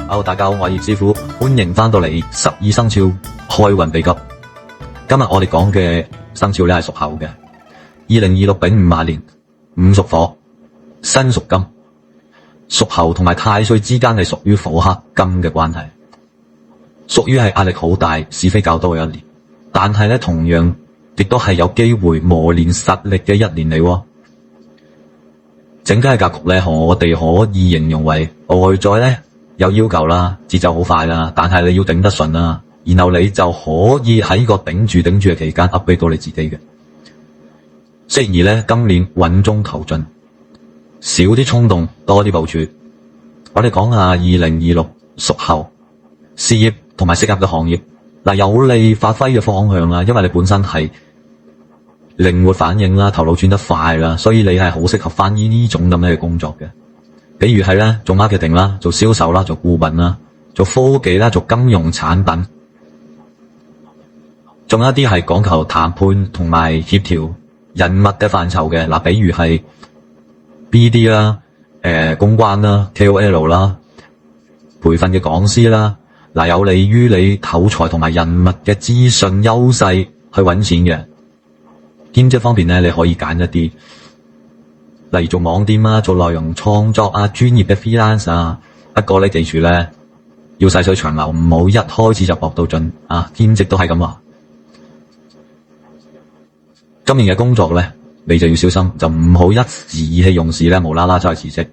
Hello， 大家好，我係葉師傅，歡迎翻到嚟12生肖開運秘笈。今日我哋講嘅生肖咧係屬猴嘅，2026丙午馬年，午屬火，申屬金。屬猴同埋太歲之間係屬於火克金嘅關係，屬於係壓力好大、是非較多嘅一年。但係咧，同樣亦都係有機會磨練實力嘅一年嚟喎。整體嘅格局咧，我哋可以形容為外在咧有要求啦，節奏好快啦，但係你要頂得順啦，然後你就可以喺個頂住嘅期間 upgrade 到你自己嘅。適宜咧，今年穩中求進，少啲衝動，多啲部署。我哋講下2026屬猴事業同埋適合嘅行業，有利發揮嘅方向啦，因為你本身係靈活反應啦，頭腦轉得快啦，所以你係好適合翻呢種咁樣嘅工作嘅。比如係咧做 marketing 啦，做銷售啦，做顧問啦，做科技啦，做金融產品，仲有一啲係講求談判同埋協調人物嘅範疇嘅。比如係 BD 啦，公關啦， KOL 啦，培訓嘅講師啦，有利於你口才同埋人物嘅資訊優勢去揾錢嘅。兼職方面咧，你可以揀一啲，例如做網店啊，做內容創作啊，專業嘅 freelance 啊。不過你記住咧，要細水長流，唔好一開始就搏到盡啊。兼職都係咁話。今年嘅工作咧，你就要小心，就唔好一時意氣用事咧，無啦啦走去辭職，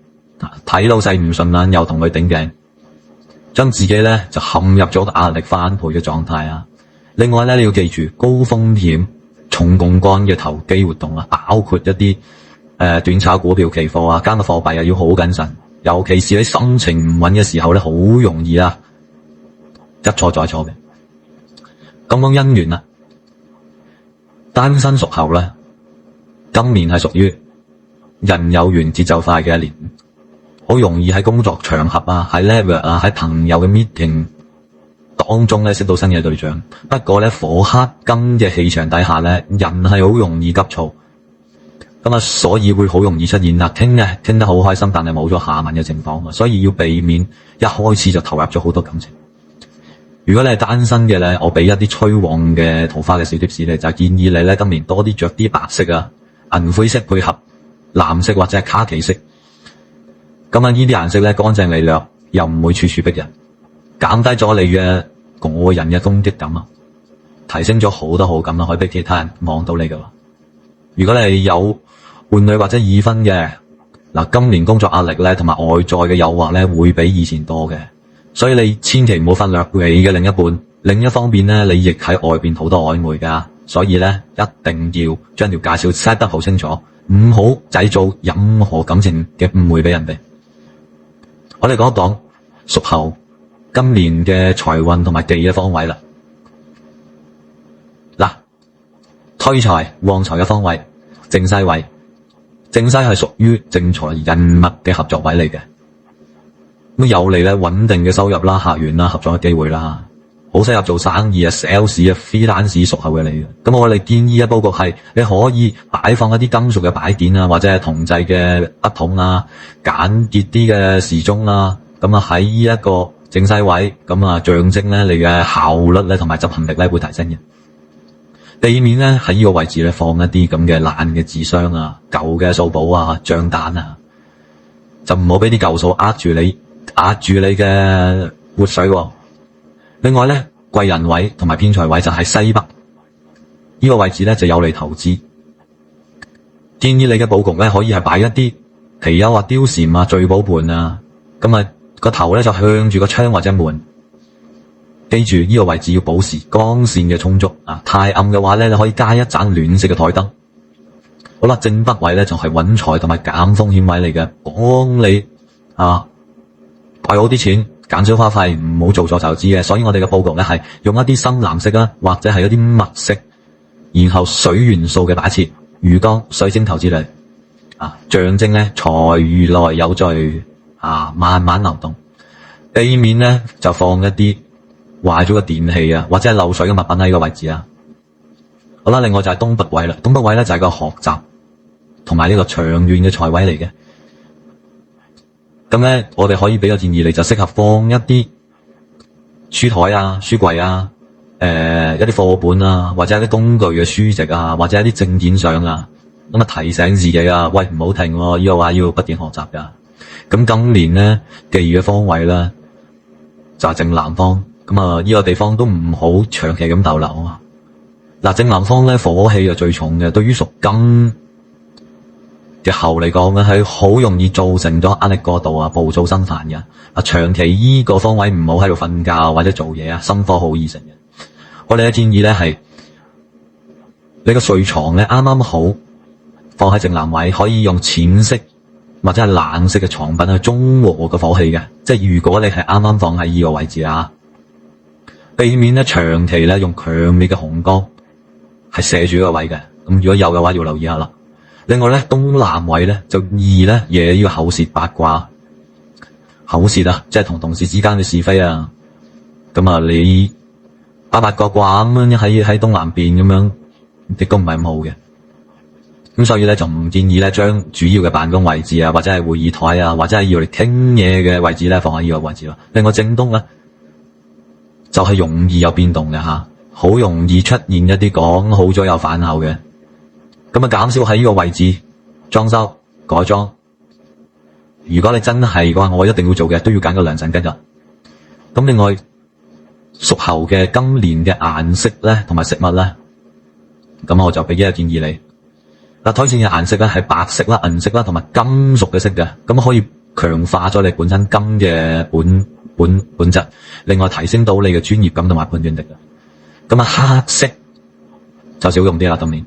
睇老細唔順眼又同佢頂頸，將自己咧就陷入咗個壓力翻倍嘅狀態啊。另外咧，你要記住高風險重槓桿嘅投機活動啊，包括一啲短炒股票、期貨啊，加個貨幣啊，要好謹慎。尤其是喺心情唔穩嘅時候咧，好容易啊一錯再錯嘅。咁講姻緣啊，單身屬猴咧，今年係屬於人有緣節奏快嘅一年，好容易喺工作場合啊，喺 level 啊，喺朋友嘅 meeting 當中咧識到新嘅對象。不過咧，火克金嘅氣場底下咧，人係好容易急躁，咁所以會好容易出現傾得好開心，但係冇咗下文嘅情況，所以要避免一開始就投入咗好多感情。如果你係單身嘅咧，我俾一啲催旺嘅桃花嘅小貼士咧，就建議你咧今年多啲着啲白色啊、銀灰色配合藍色或者係卡其色。咁呢啲顏色咧乾淨利落，又唔會處處逼人，減低咗你嘅個人嘅攻擊感啊，提升咗好多好感啊，可以俾其他人望到你噶。如果你係有伴侶或者已婚嘅，今年工作壓力咧同埋外在嘅誘惑咧會比以前多嘅，所以你千祈唔好忽略你嘅另一半。另一方面咧，你亦喺外邊好多曖昧噶，所以咧一定要將條界線 set 得好清楚，唔好製造任何感情嘅誤會俾人哋。我哋講一講屬猴今年嘅財運同埋忌嘅方位啦。推財旺財嘅方位正西位，正西係屬於正財人物嘅合作位嚟嘅，咁有利咧穩定嘅收入啦、客源啦、合作嘅機會啦，好適合做生意啊、sales 啊、freelance 屬猴嘅嚟嘅。咁我哋建議嘅佈局係你可以擺放一啲金屬嘅擺件啊，或者係銅製嘅筆筒啊，簡潔啲嘅時鐘啦。咁喺呢一個正西位，咁象徵咧你嘅效率咧同埋執行力咧會提升嘅。避免咧喺呢個位置咧放一啲咁嘅爛嘅紙箱啊、舊嘅數簿啊、賬單啊，就唔好俾啲舊數壓住你嘅活水。另外咧，貴人位同埋偏財位就係西北呢個位置咧就有利投資。建議你嘅佈局咧可以係擺一啲貔貅啊、貂蟬啊、聚寶盆啊，咁個頭咧就向住個窗或者門。記住呢個位置要保持光線嘅充足啊！太暗嘅話咧，你可以加一盞暖色嘅台燈。好啦，正北位咧就係穩財同埋減風險位嚟嘅，幫你袋好啲錢，減少花費，唔好做錯投資嘅。所以我哋嘅佈局咧係用一啲深藍色啦，或者係一啲墨色，然後水元素嘅擺設，魚缸、水晶投資嚟象徵咧財如來有序慢慢流動。避免咧就放一啲壞咗嘅電器啊，或者係漏水嘅物品喺呢個位置啊。好啦，另外就係東北位啦。東北位咧就係個學習同埋呢個長遠嘅財位嚟嘅。咁咧，我哋可以俾個建議你，就適合放一啲書台啊、書櫃啊、一啲課本啊，或者一啲工具嘅書籍啊，或者一啲證件相啊，咁啊提醒自己啊，喂，唔好停喎，以後話要不斷學習噶。咁今年咧，忌嘅方位咧就係正南方，咁啊呢個地方都唔好長期咁逗留啊。嗱，正南方咧火氣係最重嘅，對於屬金嘅猴嚟講咧，係好容易造成咗壓力過度啊、暴躁心煩嘅。啊，長期依個方位唔好喺度瞓覺或者做嘢啊，心火好易成嘅。我哋嘅建議咧係，你個睡床咧啱啱好放喺正南位，可以用淺色或者係冷色嘅床品去中和個火氣嘅。即係如果你係啱啱放喺依個位置啊，避免咧長期咧用強烈嘅紅光係射住個位嘅。咁如果有嘅話，要留意下啦。另外咧，東南位咧就易咧惹呢個口舌八卦，口舌啊，即係同同事之間嘅是非啊。咁啊，你八卦咁樣喺東南邊咁樣，亦都唔係咁好嘅。咁所以咧就唔建議咧將主要嘅辦公位置啊，或者係會議台啊，或者係要嚟傾嘢嘅位置咧放喺呢個位置咯。另外正東咧就係容易有變動嘅吓，好容易出現一啲講好咗又反口嘅。咁啊，減少喺呢個位置裝修改裝。如果你真係嘅話，我一定要做嘅，都要揀個良辰吉日。咁另外，屬猴嘅今年嘅顏色咧，同埋食物咧，咁我就俾一個建議你。嗱，推薦嘅顏色咧係白色啦、銀色啦，同埋金屬嘅色嘅，咁可以強化咗你本身金嘅本質，另外提升到你嘅專業感同埋判斷力嘅。咁啊，黑色就少用啲啦，今年。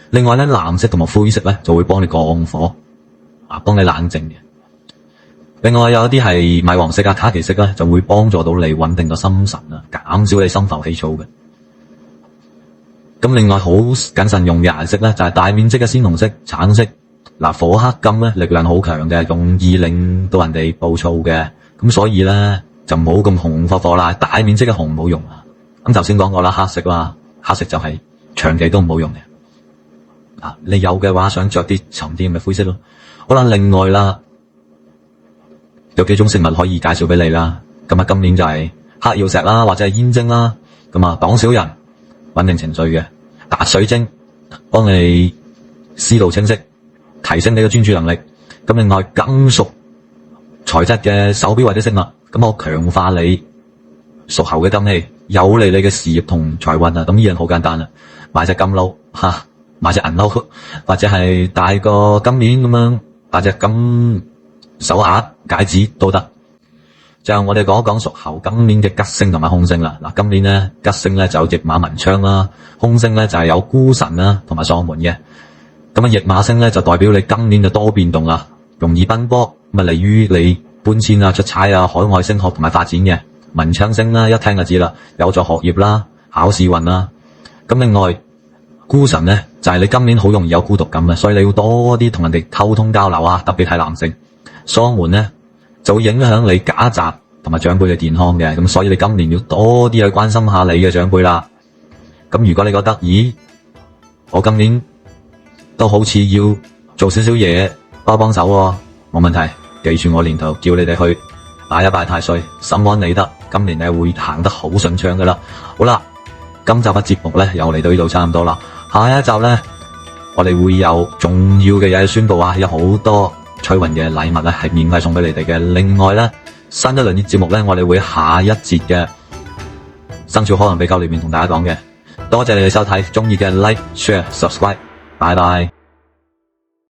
另外咧，藍色同埋灰色咧就會幫你降火，幫你冷靜嘅。另外有一啲係米黃色啊、卡其色咧，就會幫助到你穩定個心神啊，減少你心浮氣躁嘅。咁另外好謹慎用嘅顏色咧，就係大面積嘅鮮紅色、橙色。嗱，火克金咧力量好強嘅，容易令到人哋暴躁嘅。咁所以咧就唔好咁紅火火啦，大面積嘅紅唔好用啊。咁頭先講過啦，黑色啦，黑色就係長期都唔好用嘅。你有嘅話想着啲沉啲咪灰色咯。好啦，另外啦，有幾種食物可以介紹俾你啦。咁啊，今年就係黑曜石啦，或者係煙晶啦。咁啊，擋小人，穩定情緒嘅。達水晶，幫你思路清晰，提升你嘅專注能力。咁另外，金屬材質嘅手錶或者飾物，咁我強化你屬猴嘅金氣，有利你嘅事業同財運啊。咁呢樣好簡單啦，買隻金撈吓。買隻銀鈎，或者係戴個金鏈咁樣，戴隻金手鐲、戒指都得。就我哋講一講屬猴今年嘅吉星同埋凶星啦。嗱，今年咧吉星咧就有驛馬文昌啦，凶星咧就係有孤神啦同埋喪門嘅。咁啊，驛馬星咧就代表你今年就多變動啦，容易奔波，咁啊利於你搬遷啊、出差啊、海外升學同埋發展嘅。文昌星啦，一聽就知啦，有助學業啦、考試運啦。咁另外，孤神咧就係你今年好容易有孤獨感嘅，所以你要多啲同人哋溝通交流啊，特別係男性。喪門咧就會影響你家宅同埋長輩嘅健康嘅，咁所以你今年要多啲去關心下你嘅長輩啦。咁如果你覺得，咦，我今年都好似要做少少嘢幫手喎，冇問題，記住我年頭叫你哋去拜一拜太歲，心安理得，今年你會行得好順暢噶啦。好啦，今集嘅節目咧又嚟到呢度差唔多啦。下一集咧，我哋會有重要嘅嘢宣布啊！有好多催運嘅禮物咧，係免費送俾你哋嘅。另外咧，新一輪嘅節目咧，我哋會下一節嘅生肖可能比較裏面同大家講嘅。多謝你哋收睇，中意嘅 like、share、subscribe，拜拜。